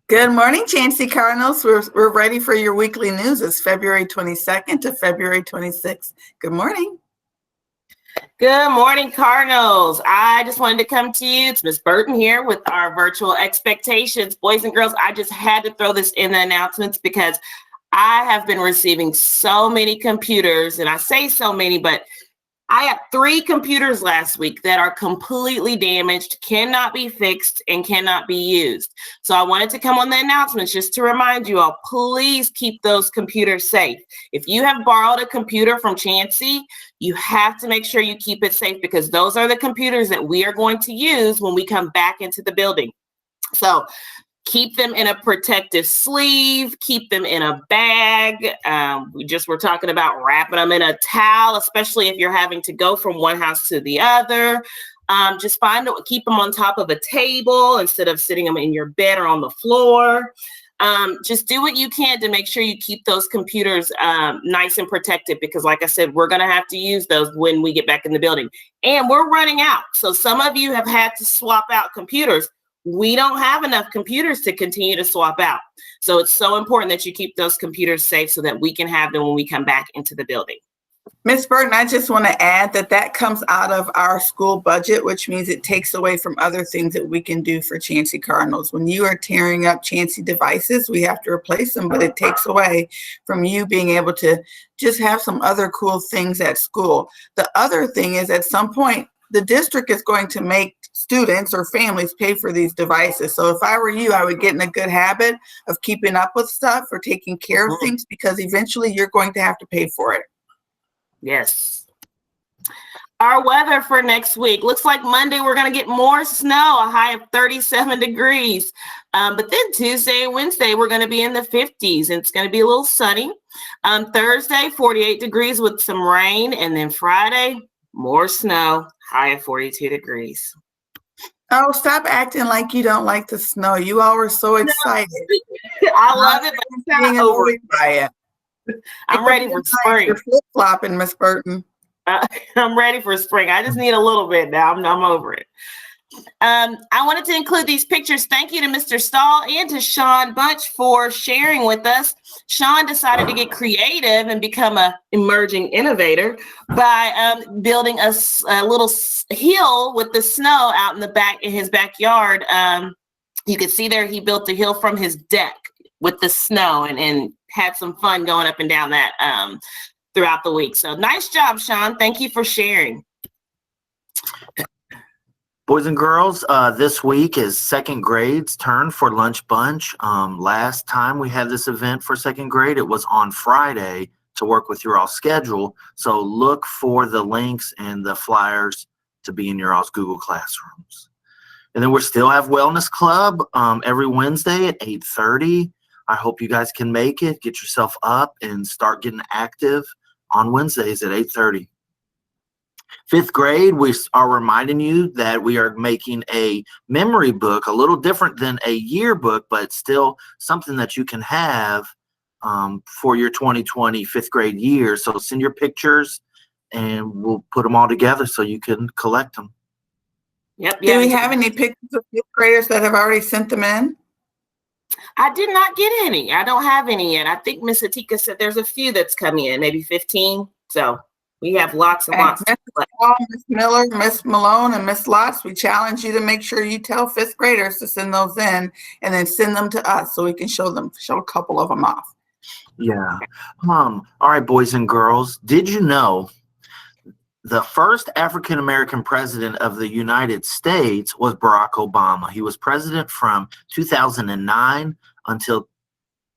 Good morning, Chancey Cardinals. We're ready for your weekly news. It's February 22nd to February 26th. Good morning. Good morning, Cardinals. I just wanted to come to you. It's Miss Burton here with our virtual expectations. Boys and girls, I just had to throw this in the announcements because I have been receiving so many computers, and I say so many, but I had 3 computers last week that are completely damaged, cannot be fixed, and cannot be used. So I wanted to come on the announcements just to remind you all, please keep those computers safe. If you have borrowed a computer from Chancey, you have to make sure you keep it safe because those are the computers that we are going to use when we come back into the building. So keep them in a protective sleeve, keep them in a bag. We just were talking about wrapping them in a towel, especially if you're having to go from one house to the other. Just keep them on top of a table instead of sitting them in your bed or on the floor. Just do what you can to make sure you keep those computers nice and protected because like I said, we're gonna have to use those when we get back in the building. And we're running out. So some of you have had to swap out computers. We don't have enough computers to continue to swap out. So it's so important that you keep those computers safe so that we can have them when we come back into the building. Ms. Burton, I just want to add that comes out of our school budget, which means it takes away from other things that we can do for Chancey Cardinals. When you are tearing up Chancey devices, we have to replace them, but it takes away from you being able to just have some other cool things at school. The other thing is at some point, the district is going to make students or families pay for these devices. So if I were you, I would get in a good habit of keeping up with stuff or taking care of things because eventually you're going to have to pay for it. Yes. Our weather for next week looks like Monday we're going to get more snow, a high of 37 degrees. But then Tuesday and Wednesday we're going to be in the 50s and it's going to be a little sunny. Thursday 48 degrees with some rain, and then Friday more snow, high of 42 degrees. Oh, stop acting like you don't like the snow. You all were so excited. I love it, but I'm not over it. I'm ready for spring. You're flip-flopping, Miss Burton. I'm ready for spring. I just need a little bit now. I'm over it. I wanted to include these pictures. Thank you to Mr. Stahl and to Sean Bunch for sharing with us. Sean decided to get creative and become an emerging innovator by building a little hill with the snow out in the back in his backyard. You can see there he built the hill from his deck with the snow and had some fun going up and down that throughout the week. So nice job, Sean. Thank you for sharing. Boys and girls, this week is second grade's turn for Lunch Bunch. Last time we had this event for second grade, it was on Friday to work with your all's schedule. So look for the links and the flyers to be in your all's Google Classrooms. And then we still have Wellness Club every Wednesday at 8:30. I hope you guys can make it. Get yourself up and start getting active on Wednesdays at 8:30. Fifth grade, we are reminding you that we are making a memory book, a little different than a yearbook, but still something that you can have for your 2020 fifth grade year. So send your pictures and we'll put them all together so you can collect them. Yep. Do we have any pictures of fifth graders that have already sent them in? I did not get any. I don't have any yet. I think Miss Atika said there's a few that's coming in, maybe 15. So we have lots and lots. Miss Miller, Miss Malone, and Miss Lotz, we challenge you to make sure you tell fifth graders to send those in and then send them to us so we can show a couple of them off. Yeah. All right, boys and girls, did you know the first African-American president of the United States was Barack Obama? He was president from 2009 until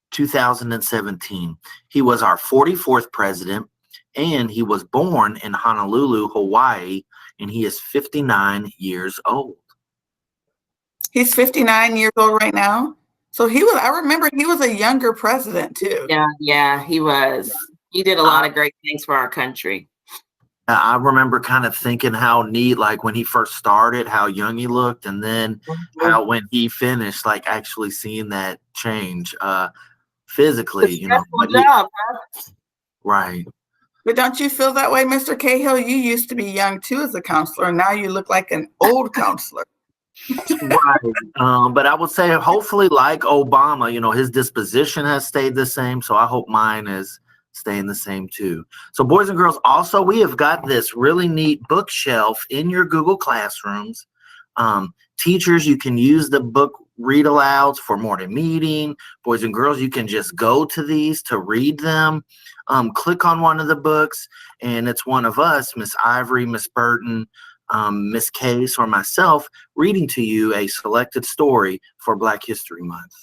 2017. He was our 44th president, and he was born in Honolulu, Hawaii, and he is 59 years old. He's 59 years old right now? So I remember he was a younger president too. Yeah, he was. He did a lot of great things for our country. I remember kind of thinking how neat, like when he first started, how young he looked, and then how when he finished, like actually seeing that change physically, you know. Job, right. But don't you feel that way, Mr. Cahill? You used to be young too as a counselor, and now you look like an old counselor. Right. But I would say hopefully like Obama, his disposition has stayed the same. So I hope mine is staying the same too. So boys and girls, also, we have got this really neat bookshelf in your Google Classrooms. Teachers, you can use the book read alouds for morning meeting. Boys and girls, you can just go to these to read them. Click on one of the books, and it's one of us, Miss Ivory, Miss Burton, Miss Case, or myself, reading to you a selected story for Black History Month.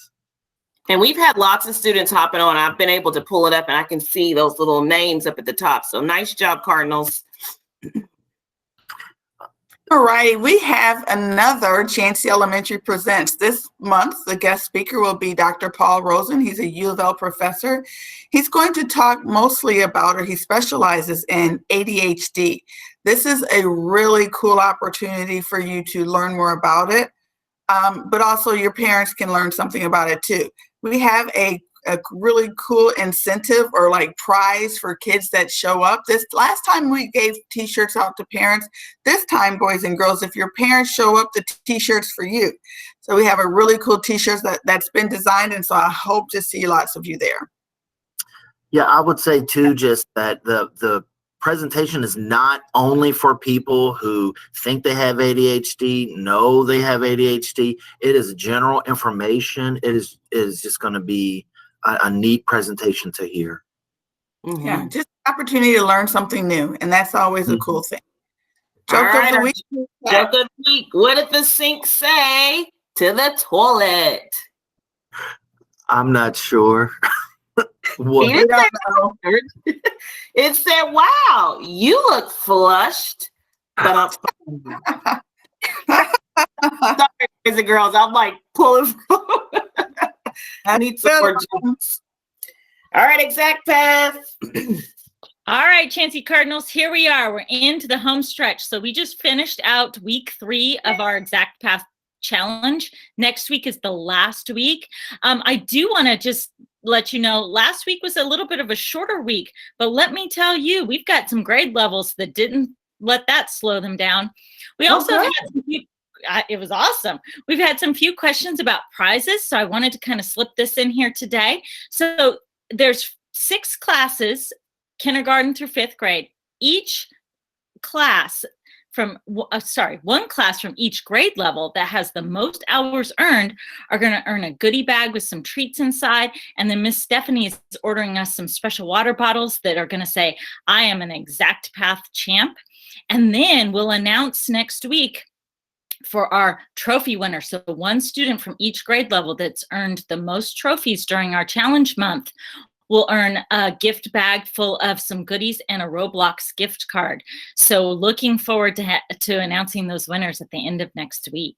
And we've had lots of students hopping on. I've been able to pull it up, and I can see those little names up at the top. So nice job, Cardinals. All right, we have another Chancey Elementary Presents. This month, the guest speaker will be Dr. Paul Rosen. He's a U of L professor. He's going to talk mostly about, or he specializes in, ADHD. This is a really cool opportunity for you to learn more about it, but also your parents can learn something about it too. We have a really cool incentive or like prize for kids that show up. This last time we gave t-shirts out to parents. This time, boys and girls, if your parents show up, the t-shirts for you. So we have a really cool t-shirts that's been designed, and so I hope to see lots of you there. Yeah, I would say too, just that the presentation is not only for people who think they have ADHD, know they have ADHD. It is general information. It is just going to be a neat presentation to hear. Mm-hmm. Yeah, just an opportunity to learn something new, and that's always a cool thing. Joke of the week. Joke of the week. What did the sink say to the toilet? I'm not sure. It said, "Wow, you look flushed." But sorry, boys and girls, I'm like pulling. I need some more jokes. All right, exact path. All right, Chancey Cardinals, here we are. We're into the home stretch. So we just finished out week 3 of our exact path challenge. Next week is the last week. I do want to just let you know, last week was a little bit of a shorter week, but let me tell you, we've got some grade levels that didn't let that slow them down. We also had some it was awesome. We've had some few questions about prizes, so I wanted to kind of slip this in here today. So there's 6 classes, kindergarten through 5th grade. Each class from, one class from each grade level that has the most hours earned are going to earn a goodie bag with some treats inside. And then Miss Stephanie is ordering us some special water bottles that are going to say, "I am an exact path champ." And then we'll announce next week for our trophy winner. So one student from each grade level that's earned the most trophies during our challenge month will earn a gift bag full of some goodies and a Roblox gift card. So looking forward to announcing those winners at the end of next week.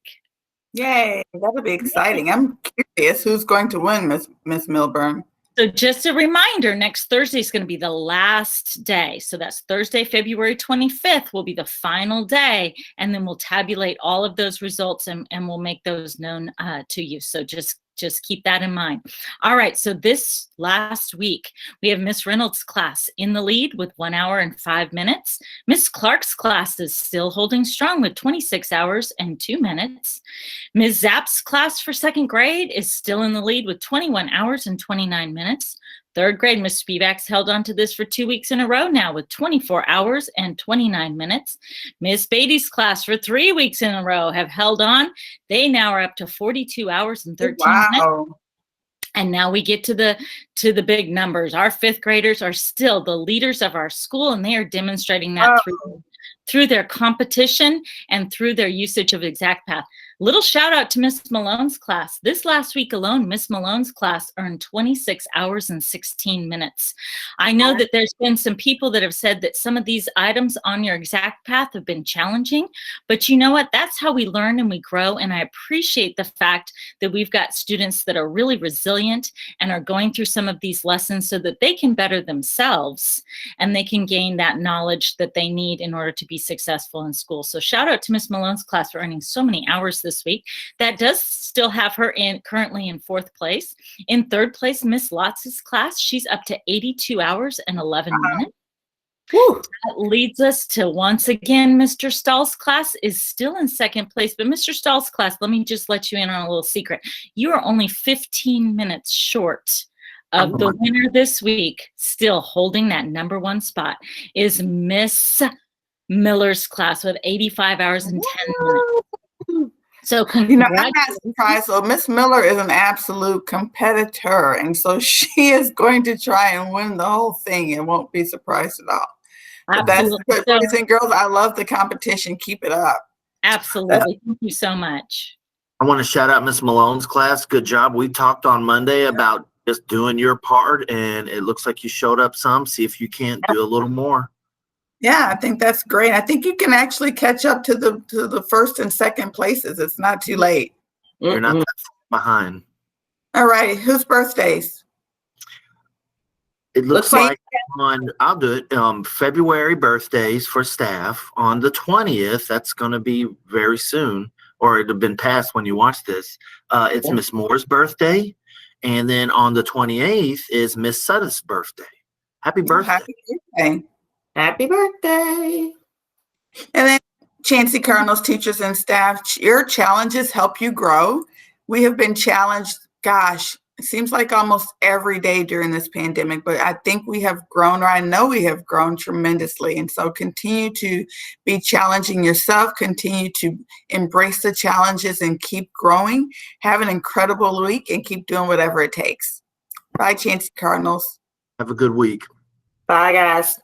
Yay, that'll be exciting. I'm curious who's going to win, Miss Milburn. So just a reminder, next Thursday is going to be the last day. So that's Thursday, February 25th will be the final day. And then we'll tabulate all of those results and we'll make those known to you. So just keep that in mind. All right, so this last week, we have Miss Reynolds' class in the lead with 1 hour and 5 minutes. Miss Clark's class is still holding strong with 26 hours and 2 minutes. Ms. Zapp's class for 2nd grade is still in the lead with 21 hours and 29 minutes. 3rd grade, Miss Spivak's held on to this for 2 weeks in a row now with 24 hours and 29 minutes. Miss Beatty's class for 3 weeks in a row have held on. They now are up to 42 hours and 13 minutes. And now we get to the big numbers. Our 5th graders are still the leaders of our school, and they are demonstrating that through their competition and through their usage of exact path. Little shout out to Miss Malone's class. This last week alone, Miss Malone's class earned 26 hours and 16 minutes. I know that there's been some people that have said that some of these items on your exact path have been challenging, but you know what? That's how we learn and we grow. And I appreciate the fact that we've got students that are really resilient and are going through some of these lessons so that they can better themselves and they can gain that knowledge that they need in order to be successful in school. So shout out to Miss Malone's class for earning so many hours this week. That does still have her currently in 4th place. In 3rd place, Miss Lotz's class, she's up to 82 hours and 11 minutes. Whew. That leads us to, once again, Mr. Stahl's class is still in second place. But Mr. Stahl's class, let me just let you in on a little secret. You are only 15 minutes short of the winner this week, still holding that number one spot, is Miss Miller's class with 85 hours and 10 minutes. So I'm not surprised. So Miss Miller is an absolute competitor, and so she is going to try and win the whole thing and won't be surprised at all. But that's good, boys and girls. I love the competition. Keep it up. Absolutely. Thank you so much. I want to shout out Miss Malone's class. Good job. We talked on Monday about just doing your part, and it looks like you showed up some. See if you can't do a little more. Yeah, I think that's great. I think you can actually catch up to the first and second places. It's not too late. You're not that far behind. All right, whose birthdays? It looks like I'll do it. February birthdays for staff on the 20th. That's going to be very soon, or it'd have been past when you watch this. It's Miss Moore's birthday, and then on the 28th is Miss Sutton's birthday. Happy birthday! Happy birthday! Happy birthday. And then Chancey Cardinals teachers and staff, your challenges help you grow. We have been challenged, gosh, it seems like almost every day during this pandemic, but I think we have grown, or I know we have grown tremendously. And so continue to be challenging yourself, continue to embrace the challenges and keep growing. Have an incredible week and keep doing whatever it takes. Bye, Chancey Cardinals. Have a good week. Bye, guys.